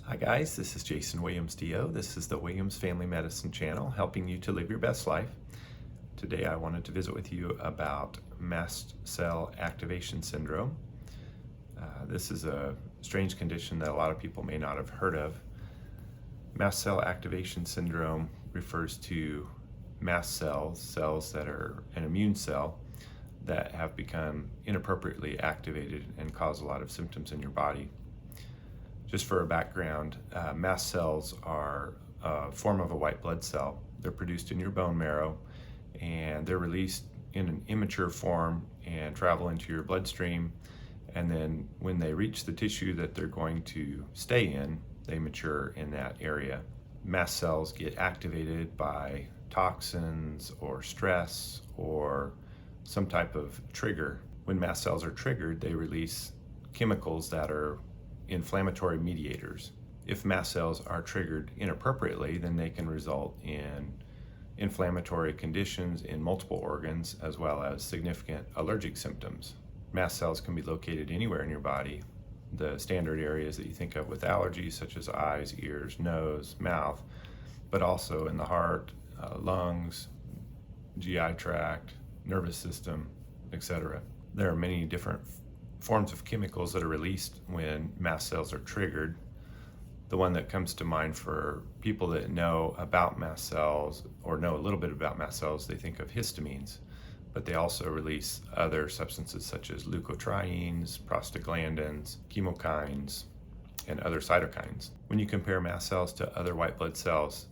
Hi guys, this is Jason Williams DO. This is the Williams Family Medicine channel, helping you to live your best life. Today I wanted to visit with you about mast cell activation syndrome. This is a strange condition that a lot of people may not have heard of. Mast cell activation syndrome refers to mast cells, cells that are an immune cell that have become inappropriately activated and cause a lot of symptoms in your body. Just for a background, mast cells are a form of a white blood cell. They're produced in your bone marrow and they're released in an immature form and travel into your bloodstream. And then when they reach the tissue that they're going to stay in, they mature in that area. Mast cells get activated by toxins or stress or some type of trigger. When mast cells are triggered, they release chemicals that are inflammatory mediators. If mast cells are triggered inappropriately, then they can result in inflammatory conditions in multiple organs as well as significant allergic symptoms. Mast cells can be located anywhere in your body. The standard areas that you think of with allergies, such as eyes, ears, nose, mouth, but also in the heart, lungs, GI tract, nervous system, etc. There are many different forms of chemicals that are released when mast cells are triggered. The one that comes to mind for people that know about mast cells or know a little bit about mast cells, they think of histamines, but they also release other substances such as leukotrienes, prostaglandins, chemokines, and other cytokines. When you compare mast cells to other white blood cells,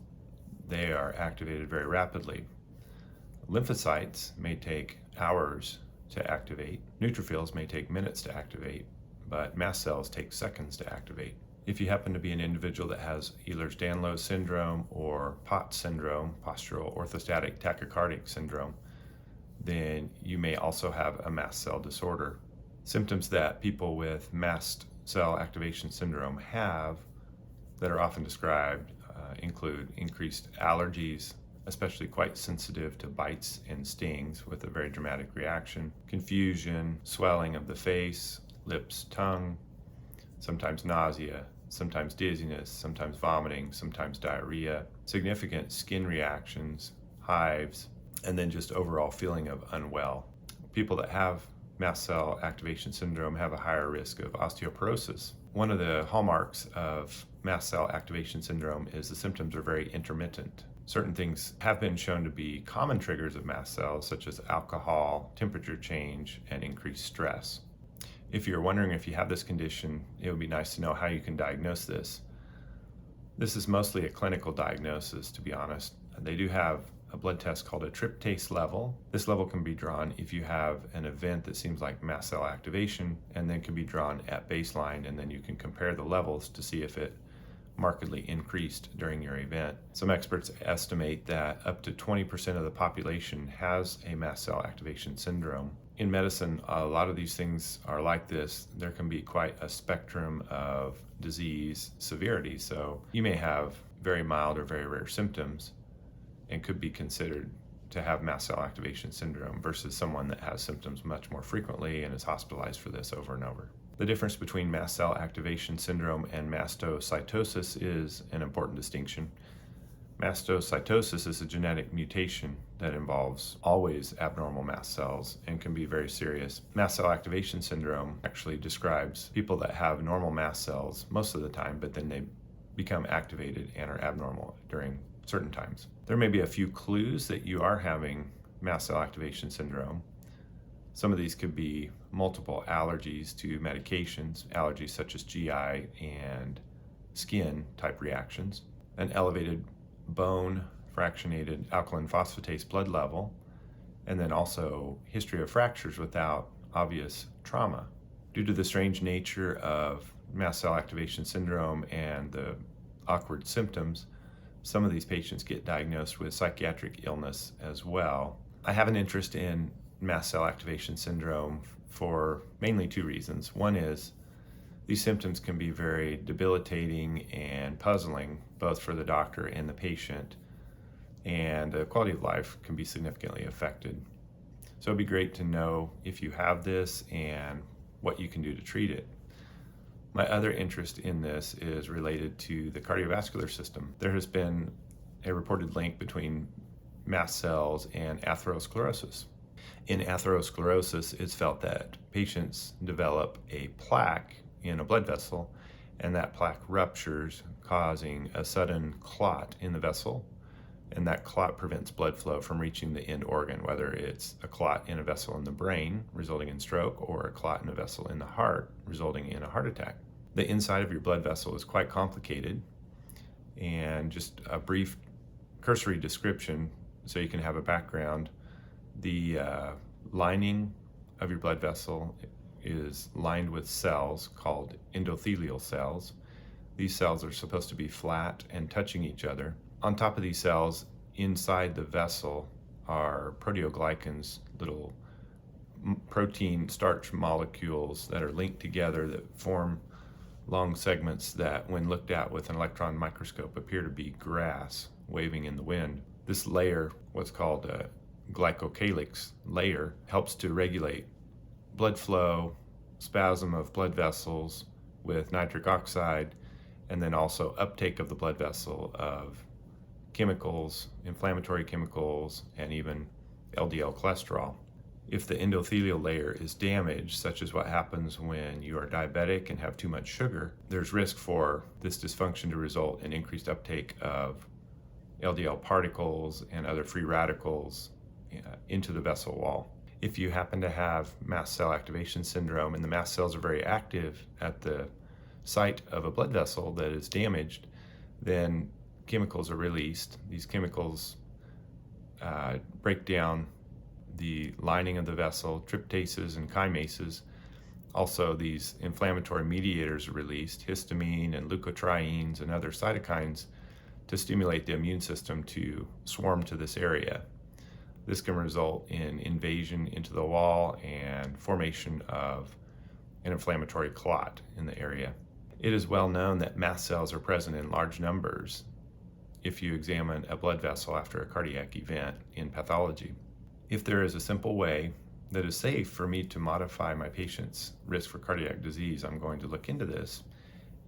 they are activated very rapidly. Lymphocytes may take hours to activate. Neutrophils may take minutes to activate, but mast cells take seconds to activate. If you happen to be an individual that has Ehlers-Danlos syndrome or POTS syndrome, postural orthostatic tachycardic syndrome, then you may also have a mast cell disorder. Symptoms that people with mast cell activation syndrome have that are often described include increased allergies, especially quite sensitive to bites and stings with a very dramatic reaction, confusion, swelling of the face, lips, tongue, sometimes nausea, sometimes dizziness, sometimes vomiting, sometimes diarrhea, significant skin reactions, hives, and then just overall feeling of unwell. People that have mast cell activation syndrome have a higher risk of osteoporosis. One of the hallmarks of mast cell activation syndrome is the symptoms are very intermittent. Certain things have been shown to be common triggers of mast cells, such as alcohol, temperature change, and increased stress. If you're wondering if you have this condition, it would be nice to know how you can diagnose this. This is mostly a clinical diagnosis, to be honest. They do have a blood test called a tryptase level. This level can be drawn if you have an event that seems like mast cell activation, and then can be drawn at baseline, and then you can compare the levels to see if it markedly increased during your event. Some experts estimate that up to 20% of the population has a mast cell activation syndrome. In medicine, a lot of these things are like this. There can be quite a spectrum of disease severity. So you may have very mild or very rare symptoms and could be considered to have mast cell activation syndrome versus someone that has symptoms much more frequently and is hospitalized for this over and over. The difference between mast cell activation syndrome and mastocytosis is an important distinction. Mastocytosis is a genetic mutation that involves always abnormal mast cells and can be very serious. Mast cell activation syndrome actually describes people that have normal mast cells most of the time, but then they become activated and are abnormal during certain times. There may be a few clues that you are having mast cell activation syndrome. Some of these could be multiple allergies to medications, allergies such as GI and skin type reactions, an elevated bone fractionated alkaline phosphatase blood level, and then also history of fractures without obvious trauma. Due to the strange nature of mast cell activation syndrome and the awkward symptoms, some of these patients get diagnosed with psychiatric illness as well. I have an interest in mast cell activation syndrome for mainly two reasons. One is these symptoms can be very debilitating and puzzling, both for the doctor and the patient, and the quality of life can be significantly affected. So it'd be great to know if you have this and what you can do to treat it. My other interest in this is related to the cardiovascular system. There has been a reported link between mast cells and atherosclerosis. In atherosclerosis, it's felt that patients develop a plaque in a blood vessel, and that plaque ruptures, causing a sudden clot in the vessel, and that clot prevents blood flow from reaching the end organ, whether it's a clot in a vessel in the brain, resulting in stroke, or a clot in a vessel in the heart, resulting in a heart attack. The inside of your blood vessel is quite complicated, and just a brief cursory description so you can have a background. The lining of your blood vessel is lined with cells called endothelial cells. These cells are supposed to be flat and touching each other. On top of these cells, inside the vessel, are proteoglycans, little protein starch molecules that are linked together that form long segments that, when looked at with an electron microscope, appear to be grass waving in the wind. This layer, what's called a glycocalyx layer, helps to regulate blood flow, spasm of blood vessels with nitric oxide, and then also uptake of the blood vessel of chemicals, inflammatory chemicals, and even LDL cholesterol. If the endothelial layer is damaged, such as what happens when you are diabetic and have too much sugar, there's risk for this dysfunction to result in increased uptake of LDL particles and other free radicals into the vessel wall. If you happen to have mast cell activation syndrome and the mast cells are very active at the site of a blood vessel that is damaged, then chemicals are released. These chemicals break down the lining of the vessel, tryptases and chimases. Also, these inflammatory mediators are released, histamine and leukotrienes and other cytokines, to stimulate the immune system to swarm to this area. This can result in invasion into the wall and formation of an inflammatory clot in the area. It is well known that mast cells are present in large numbers if you examine a blood vessel after a cardiac event in pathology. If there is a simple way that is safe for me to modify my patient's risk for cardiac disease, I'm going to look into this,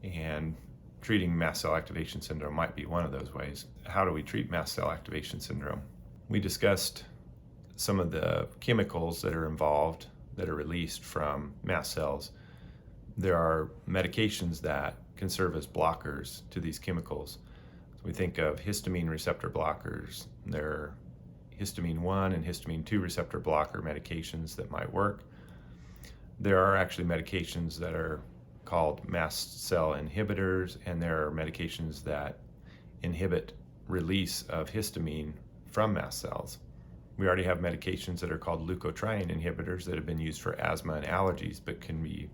and treating mast cell activation syndrome might be one of those ways. How do we treat mast cell activation syndrome? We discussed some of the chemicals that are involved that are released from mast cells. There are medications that can serve as blockers to these chemicals. So we think of histamine receptor blockers. There are histamine 1 and histamine 2 receptor blocker medications that might work. There are actually medications that are called mast cell inhibitors, and there are medications that inhibit release of histamine from mast cells. We already have medications that are called leukotriene inhibitors that have been used for asthma and allergies, but can be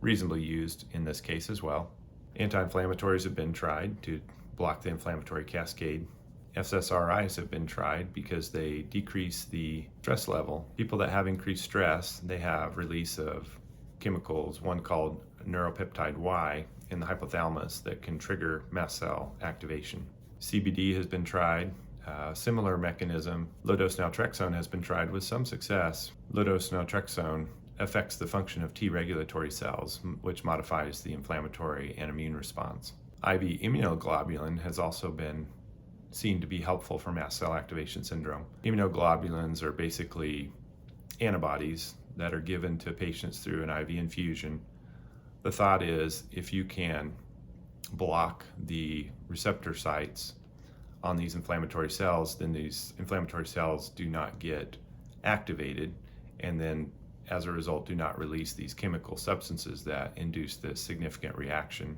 reasonably used in this case as well. Anti-inflammatories have been tried to block the inflammatory cascade. SSRIs have been tried because they decrease the stress level. People that have increased stress, they have release of chemicals, one called neuropeptide Y in the hypothalamus, that can trigger mast cell activation. CBD has been tried. Similar mechanism. Low-dose naltrexone has been tried with some success. Low-dose naltrexone affects the function of T regulatory cells, which modifies the inflammatory and immune response. IV immunoglobulin has also been seen to be helpful for mast cell activation syndrome. Immunoglobulins are basically antibodies that are given to patients through an IV infusion. The thought is, if you can block the receptor sites on these inflammatory cells, then these inflammatory cells do not get activated, and then as a result do not release these chemical substances that induce this significant reaction.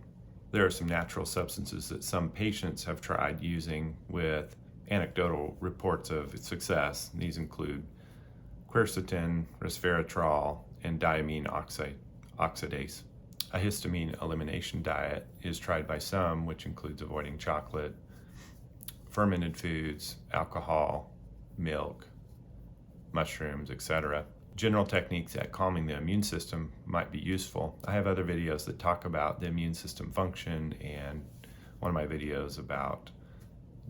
There are some natural substances that some patients have tried using with anecdotal reports of success. These include quercetin, resveratrol, and diamine oxidase. A histamine elimination diet is tried by some, which includes avoiding chocolate, fermented foods, alcohol, milk, mushrooms, etc. General techniques at calming the immune system might be useful. I have other videos that talk about the immune system function, and one of my videos about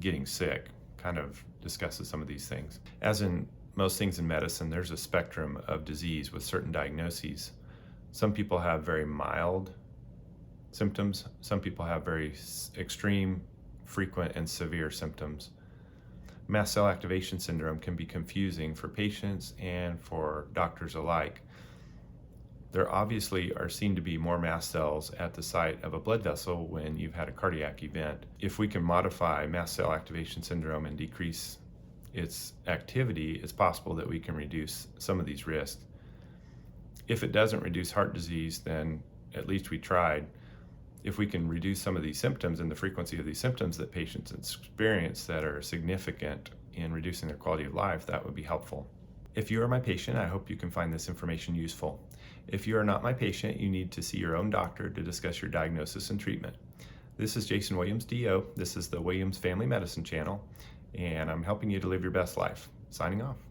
getting sick kind of discusses some of these things. As in most things in medicine, there's a spectrum of disease with certain diagnoses. Some people have very mild symptoms. Some people have very extreme, frequent, and severe symptoms. Mast cell activation syndrome can be confusing for patients and for doctors alike. There obviously are seen to be more mast cells at the site of a blood vessel when you've had a cardiac event. If we can modify mast cell activation syndrome and decrease its activity, it's possible that we can reduce some of these risks. If it doesn't reduce heart disease, then at least we tried. If we can reduce some of these symptoms and the frequency of these symptoms that patients experience that are significant in reducing their quality of life, that would be helpful. If you are my patient, I hope you can find this information useful. If you are not my patient, you need to see your own doctor to discuss your diagnosis and treatment. This is Jason Williams, DO. This is the Williams Family Medicine Channel, and I'm helping you to live your best life. Signing off.